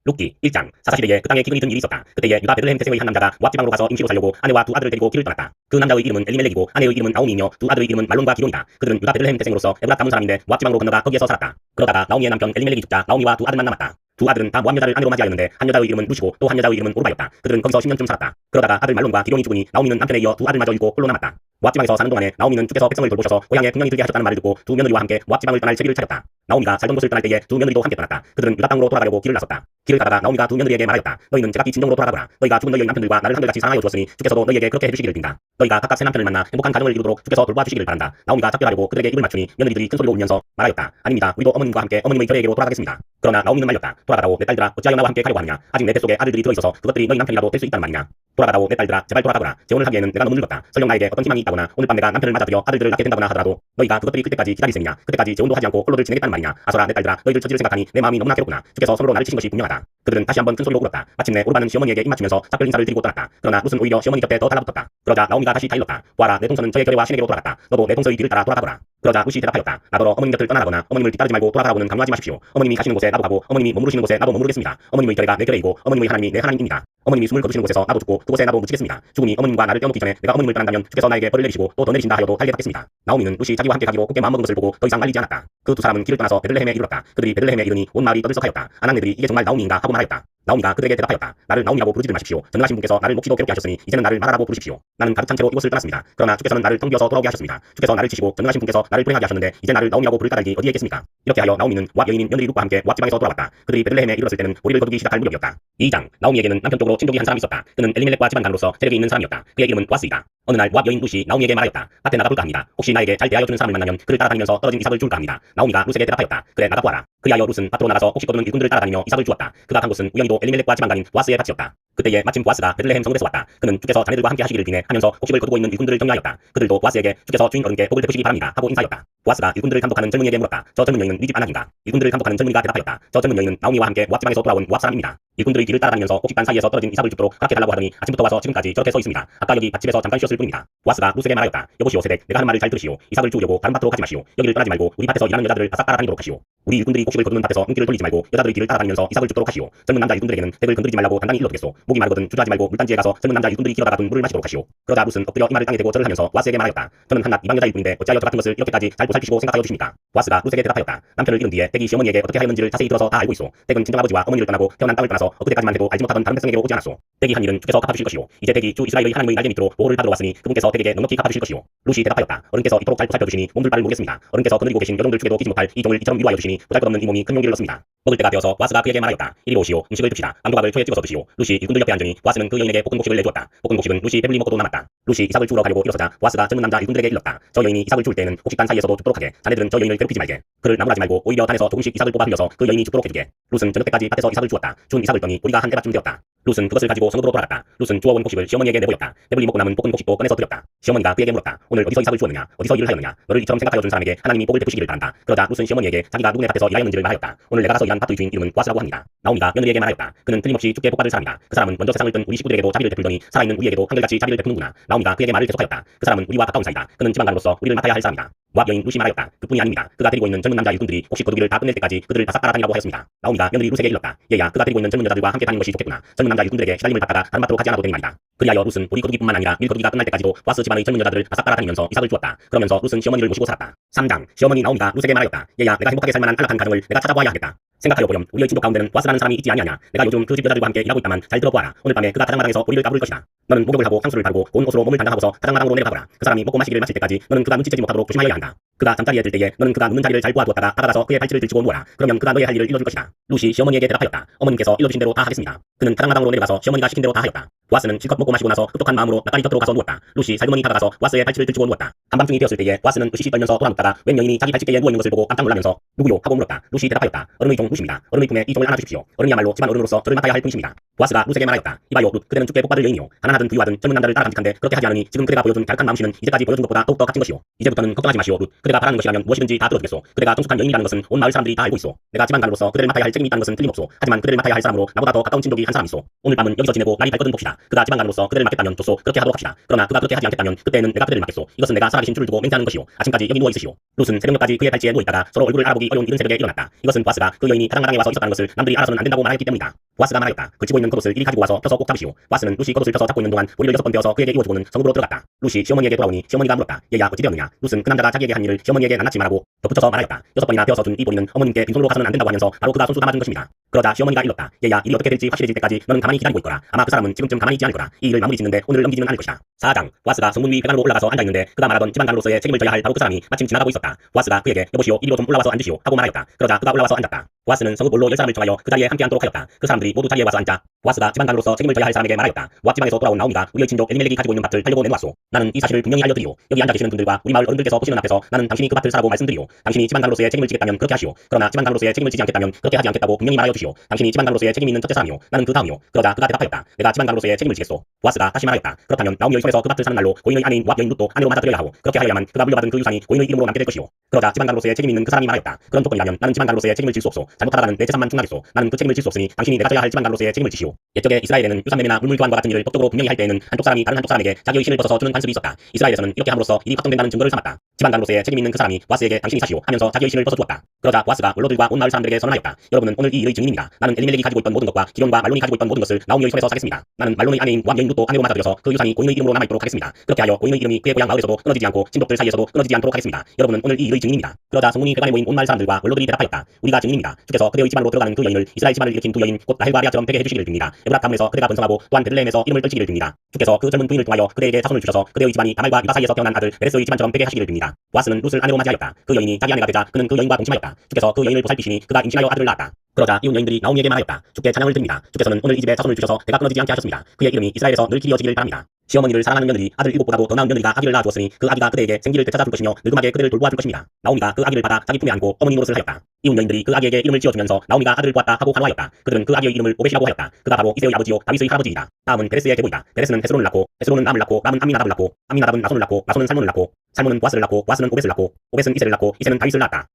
룻기 1장 사사시대에 그 땅에 기근이 든 일이 있었다. 그때에 유다 베들레헴 태생의 한 남자가 모압 지방으로 가서 임시로 살려고 아내와 두 아들을 데리고 길을 떠났다. 그 남자의 이름은 엘리멜렉이고 아내의 이름은 나오미이며 두 아들의 이름은 말론과 기돈이다. 그들은 유다 베들레헴 태생으로서 에브라 가문 사람인데 모압 지방으로 건너가 거기에서 살았다. 그러다가 나오미의 남편 엘리멜렉이 죽자 나오미와 두 아들만 남았다. 두 아들은 다 모압 여자를 아내로 맞이하였는데 한 여자의 이름은 루시고 또 한 여자의 이름은 오르바였다. 그들은 거기서 10년쯤 살았다. 그러다가 아들 말론과 기돈이 죽으니 나오미는 남편에 이어 두 아들마저 잃고 홀로 남았다. 모압 지방에서 사는 동안에 나오미는 주께서 백성을 돌보셔서 고향에 풍년이 들게 하셨다는 말을 듣고 두 며느리와 함께 모압 지방을 떠날 채비를 차렸다. 나오미가 살던 곳을 떠날 때에 두 며느리도 함께 떠났다. 그들은 유다 땅으로 돌아가려고 길을 나섰다. 길을 가다가 나오미가 두 며느리에게 말하였다. 너희는 제각기 진정으로 돌아가거라. 너희가 죽은 너희의 남편들과 나를 한결같이 사랑하여 주었으니 주께서도 너희에게 그렇게 해주시기를 빈다. 너희가 각각 새 남편을 만나 행복한 가정을 이루도록 주께서 돌봐 주시기를 바란다. 나오미가 작별하려고 그들에게 입을 맞추니 며느리들이 큰 소리로 울면서 말하였다. 아닙니다. 우리도 어머님과 함께 어머님의 결례에게로 돌아가겠습니다. 그러나 나오미는 말렸다. 돌아가다오 내 딸들아 어찌하여 나와 함께 가려고 하느냐. 아직 내 뱃속에 아들들이 들어있어서 그것들이 너희 남편이라도 될 수 있다는 말이냐. 돌아가다오 내 딸들아 제발 돌아가거라. 재혼을 하기에는 내가 너무 늙었다. 설령 나에게 어떤 희망이 있다거나 오늘 밤 내가 남편을 맞아들여 아들들을 낳게 된다거나 하더라도 너희가 그것들이 그때까지 기다릴 셈이냐. 그때까지 재혼도 하지 않고 홀로를 지내겠다는 말이냐. 아서라 내 딸들아 너희들 처지를 생각하니 내 마음이 너무나 괴롭구나. 주께서 손으로 나를 치신 것이 분명하다. 그들은 다시 한번 큰 소리로 울었다. 마침내 오르바는 시어머니에게 입맞추면서 작별 인사를 드리고 떠났다. 그러나 룻은 오히려 시어머니 곁에 더 달라붙었다. 그러자 나오미가 다시 다일렀다. 보아라 내 동서는 저의 결례와 신에게로 돌아갔다. 너도 내 동서의 뒤를 따라 돌아가거라. 그러자 룻이 대답하였다. 나더러 어머님 곁을 떠나가거나 어머님을 뒤따르지 말고 돌아가라고는 강요하지 마십시오. 어머님이 가시는 곳에 나도 가고 어머님이 머무르시는 곳에 나도 머무르겠습니다. 어머님의 결례가 내 결례이고 어머님의 하나님이 내 하나님입니다. 어머님이 숨을 거두시는 곳에서 나도 죽고 그곳에 나도 묻히겠습니다. 죽으니 어머님과 나를 떼어놓기 전에 내가 어머님을 떠난다면 주께서 나에게 벌을 내리시고 또 더 내리신다 하여도 달게 받겠습니다. 나오미는 룻이 자기와 함께 가기로 굳게 마음먹은 것을 보고 더 이상 말리지 않았다. 그 두 사람은 길을 떠나서 베들레헴에 이르렀다. 그들이 베들레헴에 이르니 온 마을이 떠들썩하였다. 아낙네들이 이게 정말 나오미인가 하고 말하였다. 나오미가 그들에게 대답하였다. 나를 나오미라고 부르지를 마십시오. 전능하신 분께서 나를 몫시도 괴롭게 하셨으니 이제는 나를 마라라고 부르십시오. 나는 가득 찬 채로 이곳을 떠났습니다. 그러나 주께서는 나를 텅비어서 돌아오게 하셨습니다. 주께서 나를 치시고 전능하신 분께서 나를 불행하게 하셨는데 이제 나를 나오미라고 부를 까닭이 어디에 있겠습니까? 이렇게 하여 나오미는 모압 여인인 며느리 룻과 함께 모압 지방에서 돌아왔다. 그들이 베들레헴에 이르렀을 때는 보리를 거두기 시작할 무렵이었다. 2장 나오미에게는 남편 쪽으로 친족이 한 사람이 있었다. 그는 엘리멜렉과 집안간으로서 세력이 있는 사람이었다. 그의 이름은 보아스이다. 어느 날 모압 여인 룻이 나오미에게 말하였다. 밭에 나가볼까 합니다. 혹시 나에게 잘 대하여주는 사람을 만나면 그를 따라다니면서 떨어진 이삭을 줄까 합니다. 나오미가 룻에게 대답하였다. 그래 나가보아라. 그리하여 룻은 밭으로 나가서 혹시 거두는 일꾼들을 따라다니며 이삭을 주었다. 그가 간 곳은 우연히도 엘리멜렉과 집안간인 보아스의 밭이었다. 그때에 마침 보아스가 베들레헴 성읍에서 왔다. 그는 주께서 자네들과 함께 하시기를 비네 하면서 곡식을 거두고 있는 일꾼들을 격려하였다. 그들도 보아스에게 주께서 주인 어른께 복을 베푸시기 바랍니다 하고 인사하였다. 보아스가 일꾼들을 감독하는 젊은이에게 물었다. 저 젊은 여인은 네 집 아낙인가? 일꾼들을 감독하는 젊은이가 대답하였다. 저 젊은 여인은 나오미와 함께 모압 지방에서 돌아온 모압 사람입니다. 일꾼들이 길을 따라다니면서 곡식단 사이에서 떨어진 이삭을 줍도록 허락해달라고 하더니 아침부터 와서 지금까지 저렇게 서 있습니다. 아까 여기 밭집에서 잠깐 쉬었을 뿐입니다. 보아스가 룻에게 말하였다. 여보시오 세덱 내가 하는 말을 잘 들으시오. 이삭을 주우려고 다른 밭으로 가지 마시오. 여기를 떠나지 말고 우리 밭에서 일하는 여자들을 바싹 따라다니도록 하시오. 우리 일꾼들이 곡식을 거두는 밭에서 눈길을 돌리지 말고 여자들의 길을 따라다니면서 이삭을 줍도록 하시오. 젊은 남자 일꾼들에게는 덱을 건드리지 말라고 단단히 일러두겠소. 목이 마르거든 주저하지 말고 물단지에 가서 젊은 남자 일꾼들이 길어다가 둔 물을 마시도록 하시오. 그러자 룻은 엎드려 이마를 땅에 대고 절을 하면서 보아스에게 말하였다. 저는 한낱 이방 여자일 뿐인데 어찌하여 저 같은 것을 이렇게까지 잘 보살피시고 생각하여 주십니까? 보아스가 룻에게 대답하였다. 남편을 잃은 뒤에 덱이 시어머니에게 어떻게 하였는지를 자세히 들어서 다 알고 있소. 덱은 친정아버지와 어머니를 떠나고 태어난 땅을 떠나서 엊그때까지만 해도 알지 못하던 다른 백성에게로 오지 않았소. 덱이 한 일은 주께서 갚아주실 것이오. 이제 덱이 주 이스라엘의 하나님의 날개 밑으로 보호를 받으러 왔으니 그분께서 덱에게 넉넉히 갚아주실 것이오. 룻이 대답하였다. 어른께서 이토록 잘 보살펴주시니 몸둘 바를 모르겠습니다. 어른께서 거느리고 계신 여종들 중에도 끼지 못할 이 종을 이처럼 위로하여 주시니 보잘것없는 이 몸이 큰 용기를 얻습니다. 먹을 때가 되어서 보아스가 그에게 말하였다. 이리 오시오. 음식을 듭시다. 빵조각을 초에 찍어서 드시오. 룻이 일꾼들 옆에 앉으니 보아스는 그 여인에게 볶은 곡식을 내주었다. 볶은 곡식은 룻이 배불리 먹고도 남았다. 룻이 이삭을 주우러 가려고 일어서자 보아스가 젊은 남자 일꾼들에게 일렀다. 저 여인이 이삭을 주울 때는 곡식단 사이에서도 죽도록 하게. 자네들은 저 여인을 괴롭히지 말게. 그를 나무라지 말고 오히려 단에서 조금씩 이삭을 뽑아 흘려서 그 여인이 죽도록 해주게. 룻은 저녁 때까지 밭에서 이삭을 주었다. 준 이삭을 떠니 보리가 한 대밭쯤 되었다. 룻은 그것을 가지고 성읍으로 돌아갔다. 룻은 주워온 곡식을 시어머니에게 내보였다. 배불리 먹고 남은 볶은 곡식도 꺼내서 드렸다. 시어머니가 그에게 물었다. 오늘 어디서 이삭을 주었느냐? 어디서 일을 하였느냐? 너를 이처럼 생각하여 준 사람에게 하나님이 복을 베푸시기를 바란다. 그러자 룻은 시어머니에게 자기가 누구네 밭에서 일하였는지를 말하였다. 오늘 내가 가서 일한 밭의 주인 이름은 보아스라고 합니다. 나오미가 며느리에게 말하였다. 그는 틀림없이 주께 복받을 사람이다. 그 사람은 먼저 세상을 뜬 우리 식구들에게도 자비를 베풀더니 살아있는 우리에게도 한결같이 자비를 베푸는구나. 나오미가 그에게 말을 계속하였다. 그 사람은 우리와 가까운 사이다. 그는 지방간으로서 우리를 맡아야 할 사람이다. 모압 여인 룻이 말하였다. 그뿐이 아닙니다. 그가 데리고 있는 젊은 남자 일꾼들이 곡식 거두기를 다 끝낼 때까지 그들을 바싹 따라다니라고 하였습니다. 나오미가 며느리 룻에게 일렀다. 얘야 그가 데리고 있는 젊은 여자들과 함께 다니는 것이 좋겠구나. 젊은 남자 일꾼들에게 시달림을 받다가 다른 밭으로 가지 않아도 되니 말이다. 그리하여 룻은 보리 거두기뿐만 아니라 밀 거두기가 끝날 때까지도 보아스 집안의 젊은 여자들을 바싹 따라다니면서 이삭을 주었다. 그러면서 룻은 시어머니를 모시고 살았다. 3장 시어머니 나오미가 룻에게 말하였다. 얘야 내가 행복하게 살만한 안락한 가정을 내가 찾아보아야 하겠다. 생각하여 보렴. 우리의 친족 가운데는 보아스라는 사람이 있지 아니하냐. 내가 요즘 그 집 여자들과 함께 일하고 있다만 잘 들어보아라. 오늘 밤에 그가 가장마당에서 보리를 까부를 것이다. 너는 목욕을 하고 향수를 바르고 고운 옷으로 몸을 단장하고서 가장마당으로 내려가거라. 그 사람이 먹고 마시기를 마칠 때까지 너는 그가 눈치채지 못하도록 조심하여야 한다. 그가 잠자리에 들 때에 너는 그가 눕는 자리를 잘 보아두었다가 다가가서 그의 발치를 들치고 누워라. 그러면 그가 너의 할 일을 일러줄 것이다. 룻이 시어머니에게 대답하였다. 어머님께서 일러주신 대로 다 하겠습니다. 그는 가장마당으로 내려가서 시어머니가 시킨 대로 다 하였다. 보아스는 실컷 먹고 마시고 나서 흡독한 마음으로 나까리 곁으로 가서 누웠다. 룻이 살그머니 다가가서 보아스의 발치를 들치고 누웠다. 한밤중이 되었을 때에 보아스는 으시시 떨면서 돌아눕다가 웬 여인이 자기 발치께에 누워있는 것을 보고 깜짝 놀라면서 누구요? 하고 물었다. 룻이 대답하였다. 어른의 종 룻입니다. 어른의 품에 이 종을 안아주십시오. 어른이야말로 집안 어른으로서 저를 맡아야 할 분이십니다. 보아스가 룻에게 말하였다. 이봐요 룻 그대는 주께 복받을 여인이요. 가난하든 부유하든 젊은 남자를 따라 간직한데 그렇게 하지 않으니 지금 그대가 보여준 갸륵한 마음씨는 이제까지 보여준 것보다 더욱더 값진 것이요. 이제부터는 걱정하지 마시오 룻. 그대가 바라는 것이라면 무엇이든지 다 들어주겠소. 그대가 정숙한 여인이라는 것은 온 마을 사람들이 다 알고 있소. 내가 집안간으로서 그대를 맡아야 할 책임이 있다는 것은 틀림없소. 하지만 그대를 맡아야 할 사람으로 나보다 더 가까운 친족이 한 사람 있소. 오늘 밤은 여기서 지내고 날이 밝거든 봅시다. 그가 집안간으로서 그대를 맡겠다면 좋소. 그렇게 하도록 합시다. 그러나 그가 그렇게 하지 않겠다면 그때는 내가 그대를 맡겠소. 이것은 내가 살아계신 줄을 두고 맹세하는 것이요. 아침까지 여기 누워 있으시오. 룻은 새벽녘까지 그의 발치에 누워 있다가 서로 얼굴을 알아보기 어려운 이른 새벽에 일어났다. 이것은 보아스가 그 여인이 가장마당에 와서 있었다는 것을 남들이 알아서는 안 된다고 말했기 때문이다. 보아스가 말하였다. 걸치고 있는 겉옷을 이리 가지고 와서 펴서 꼭 잡으시오. 보아스는 룻이 겉옷을 펴서 잡고 있는 동안 머리를 6번 펴서 그에게 이어주고는 성읍으로 들어갔다. 룻이 시어머니에게 돌아오니 시어머니가 물었다. 얘야 어찌 되었느냐. 룻은 그 남자가 자기에게 한 일을 시어머니에게 낱낱이 말하고 덧붙여서 말하였다. 6번이나 펴서 준 이 보리는 어머님께 빈손으로 가서는 안 된다고 하면서 바로 그가 손수 담아준 것입니다. 그러자 시어머니가 일렀다. 얘야 일이 어떻게 될지 확실해질 때까지 너는 가만히 기다리고 있거라. 아마 그 사람은 지금쯤 가만히 있지 않을 거라. 이 일을 마무리 짓는데 오늘 넘기지는 않을 것이다. 4장 보아스가 성문 위 회관으로 올라가서 앉아있는데 그가 말하던 집안가로서의 책임을 져야 할 바로 그 사람이 마침 지나가고 있었다. 보아스가 그에게 여보시오 이리로 좀 올라와서 앉으시오 하고 말하였다. 그러자 그가 올라와서 앉았다. 보아스는 성읍 몰로 10사람을 청하여 그 자리에 함께 앉도록 하였다. 그 사람들이 모두 자리에 와서 앉자 보아스가 집안가로서 책임을 져야 할 사람에게 말하였다. 모압 지방에서 돌아온 나오미가 우리의 친족 엘리멜렉이 가지고 있는 밭을 팔려고 내놓았소. 나는 이 사실을 분명히 알려드리오. 여기 앉아 계시는 분들과 우리 마을 어른들께서 보시는 앞에서 나는 당신이 그 밭을 사라고 말씀드리오. 당신이 집안가로서의 책임을 지겠다면 그렇게 하시오. 그러나 집안가로서의 책임을 지지 않겠다면 그렇게 하지 않겠다고 분명히 말하여 주시오. 당신이 집안가로서의 책임이 있는 첫째 사람이오. 나는 그 다음이오. 그러자 그가 대답하였다. 내가 집안가로서의 책임을 지겠소. 보아스가 다시 말하였다. 그렇다면 나오미의 손에서 그 밭을 사는 날로 고인의 아내인 모압 여인 룻도 아내로 맞아들여야 하고 그렇게 하여야만 그가 물려받은 그 유산이 고인의 이름으로 남게 될 것이오. 그러자 집안가로서의 책임이 있는 그 사람이 말하였다. 그런 조건이라면 나는 집안가로서의 책임을 질 수 없소. 잘못하다가는 내 재산만 충나겠소. 나는 그 책임을 질 수 없으니 당신이 내가 져야 할 집안가로서의 책임을 지시오. 옛적에 이스라엘에는 유산매매나 물물 교환과 같은 일을 법적으로 분명히 할 때에는 한쪽 사람이 다른 한쪽 사람에게 자기의 신을 벗어서 주는 관습이 있었다. 이스라엘에서는 이렇게 함으로써 일이 확정된다는 증거를 삼았다. 집안가로서의 책임 있는 그 사람이 보아스에게 당신이 사시오 하면서 자기의 신을 벗어주었다. 그러자 보아스가 원로들과 온 마을 사람들에게 선언하였다. 여러분은 오늘 이 일의 증인입니다. 나는 엘리멜렉이 가지고 있던 모든 것과 기론과 말론이 가지고 있던 모든 것을 나오미의 손에서 사겠습니다. 나는 말론의 아내인 모압 여인 룻도 아내로 맞아들여서 그 유산이 고인의 이름으로 남아있도록 하겠습니다. 그렇게 하여 고인의 이름이 그의 고향 마을에서도 끊어지지 않고 친족들 사이에서도 끊어지지 않도록 하겠습니다. 여러분은 오늘 이 일의 증인입니다. 그러자 성문이 회관에 모인 온 마을 사람들과 원로들이 대답하였다. 우리가 증인입니다. 주께서 그대의 집안으로 들어가는 그 여인을 이스라엘 집안을 일으킨 두 여인 곧 라헬과 레아처럼 되게 해주시기를 빕니다. 에브라 가문에서 그대가 번성하고 또한 베들레헴에서 이름을 떨치기를 빕니다. 주께서 그 젊은 부인을 통하여 그대에게 자손을 주셔서 그대의 집안이 다말과 유다 사이에서 태어난 아들 베레스의 집안처럼 되게 하시기를 빕니다. 보아스는 룻을 아내로 맞이하였다. 그 여인이 자기 아내가 되자 그는 그 여인과 동침하였다. 주께서 그 여인을 보살피시니 그가 임신하여 아들을 낳았다. 그러자 이웃 여인들이 나오미에게 말하였다. 주께 찬양을 드립니다. 주께서는 오늘 이 집에 자손을 주셔서 대가 끊어지지 않게 하셨습니다. 그의 이름이 이스라엘에서 늘 길이어지기를 바랍니다. 시어머니를 사랑하는 며느리 아들 7보다도 더 나은 며느리가 아기를 낳아주었으니 그 아기가 그대에게 생기를 되찾아 줄 것이며 늙음하게 그대를 돌보아 줄 것입니다. 나오미가 그 아기를 받아 자기 품에 안고 어머니 노릇을 하였다. 이웃 여인들이 그 아기에게 이름을 지어주면서 나오미가 아들을 보았다 하고 환호하였다. 그들은 그 아기의 이름을 오벳이라고 하였다. 그가 바로 이세의 아버지요 다윗의 할아버지이다. 다음은 베레스의 계보이다. 베레스는 헤스론을 낳고 헤스론은 람을 낳고 람은 암미나답을 낳고 암미나답은 나손을 낳고 나손은 살몬을 낳고 살몬은 보아스를 낳고 보아스는 오벳을 낳고 오벳은 이세를 낳고 이세는 다윗을 낳았다.